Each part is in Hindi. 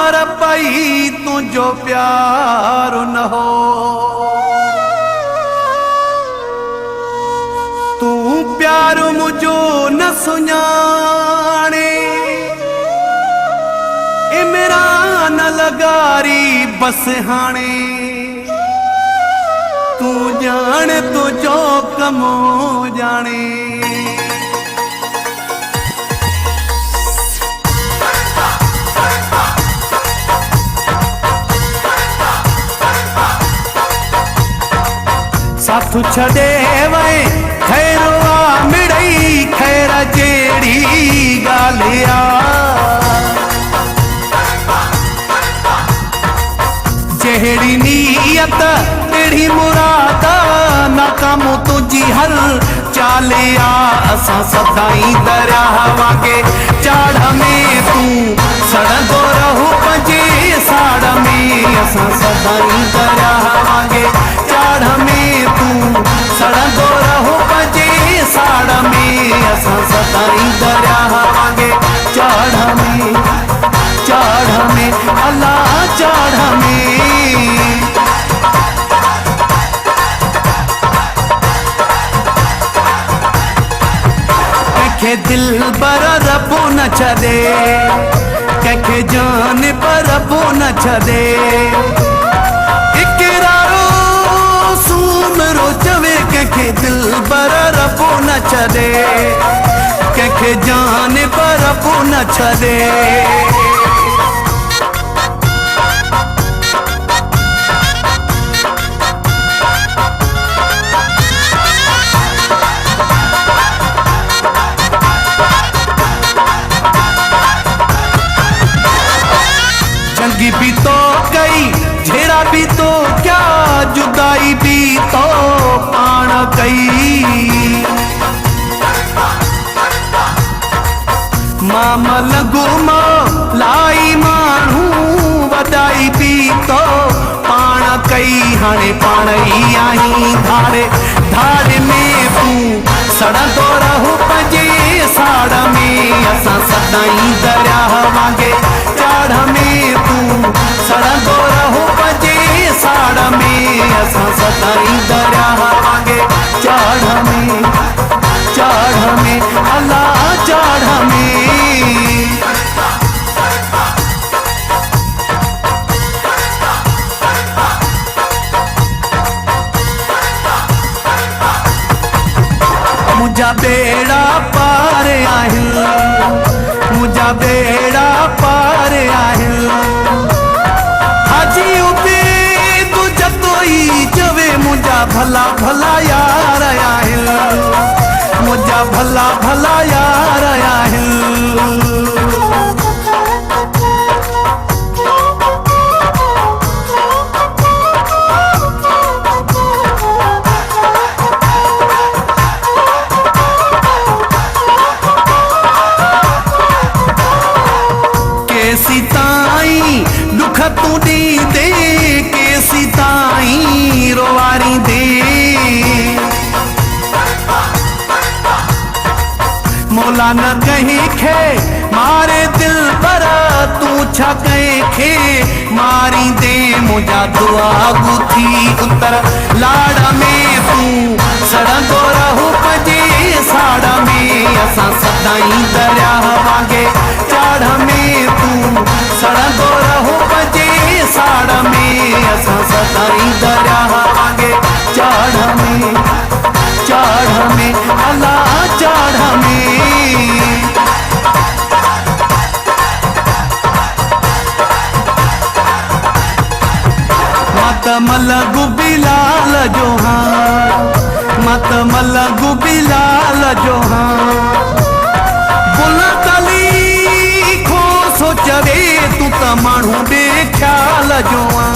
पर पई तुझो प्यार न हो। तू प्यार मुझो न सुञाणे, इमरान लगारी बस हाणे। तू जान तुझो कमो जाने। साथू छड़े वे खैरवा मिड़ई खैर जेड़ी गालिया। जेड़ी नीयत तेरी मुराद नाकाम तुझी हर चालिया। असां सदाई दरिया के चाड़ में तू सड़ंदो रहू पंजे साड़ में। असां सदाई दरिया के चाड़ में तू सड़ंदो रहू पंजे साड़ में। असां सदाई दरिया के चाड़ में अल्लाह चाड़ में। के दिल पर रबो न छदे, के जान पर रबो न छदे। इकरारो सूमरो चवे के दिल पर रबो न छदे, के जान पर रबो न छदे। जंगी भी तो कई झेड़ा भी तो क्या जुदाई भी तो पाण कई। मामल गुमा लाई मानू वदाई भी तो पाण कई। हाणे पाण ही आई धाड़े धाड़े में तू सड़ंदो रहू पंजे साड़ में। असां सदाई दरिया वांगे चाड़ में तू सड़ंदो रहू पंजे साड़ में। असां सदाई दरिया वांगे चाड़ में अल्लाह चाड़ में। मुझा बेड़ा पार आहिल, मुझा बेड़ा पार आहिल। हाजी उबे तू जतोई चवे मुझा भला भला यार आहिल, मुझा भला भला यार आहिल। दुख तू दी दे केसी ताई रोवारी दे। मौला न कहीं खे मारे दिल पर तू छा कहीं खे मारी दे। मुझा दुआ गुथी उतर लाड़ में तू सड़ंदो रहू पंजे साड़ में। असां सदाई दरिया वांगे चाड़ में तू सड़ंदो रहू पंजे साड़ में। असां सदाई दरिया वांगे चाड़ में अल्लाह चाड़ में। मत मलगु बिलाल जोहां, मत मलगु बिलाल जोहां। बुला तली खो सोचवे तू त माण्हू बे ख्याल जोआं,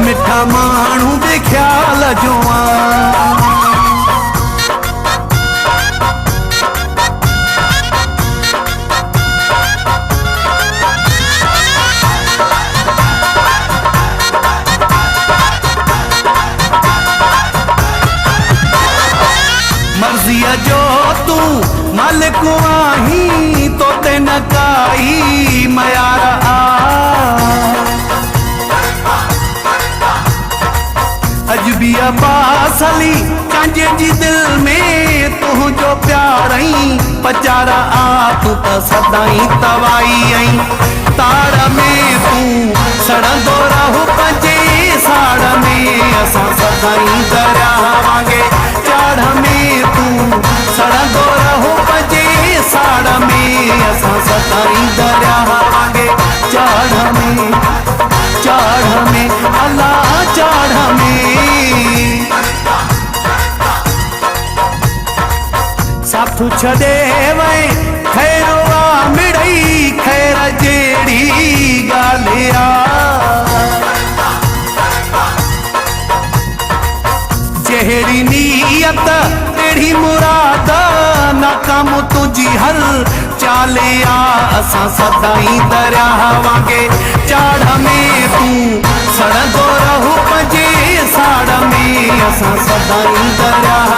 मिठा माण्हू बे ख्याल जोआं। मर्जिया जो तू मालिक आही तो ते न काई मयार आ अजबी अब्बास अली कांजे जी दिल में तू जो प्यार आई पचारा आ तू त सदाई तवाई आई ताड़ में तू सड़ंदो रहू पंजे साड़ में असां सदाई दरियावांगे चाड़ में तू सड़ंदो रहू पंजे साड़ में असां सदाई दरियावांगे चाड़ में अल्लाह चाड़ में साथू छदे वै खैरो आ मिड़ई खैर जेड़ी गालिया जेड़ी नीयत तेड़ी मुराद नाकाम तुझी हल चालिया असां सदाई दरियावांगे चाड़ में तू सड़ंदो रहू पंजे साड़ में असां सदाई दरिया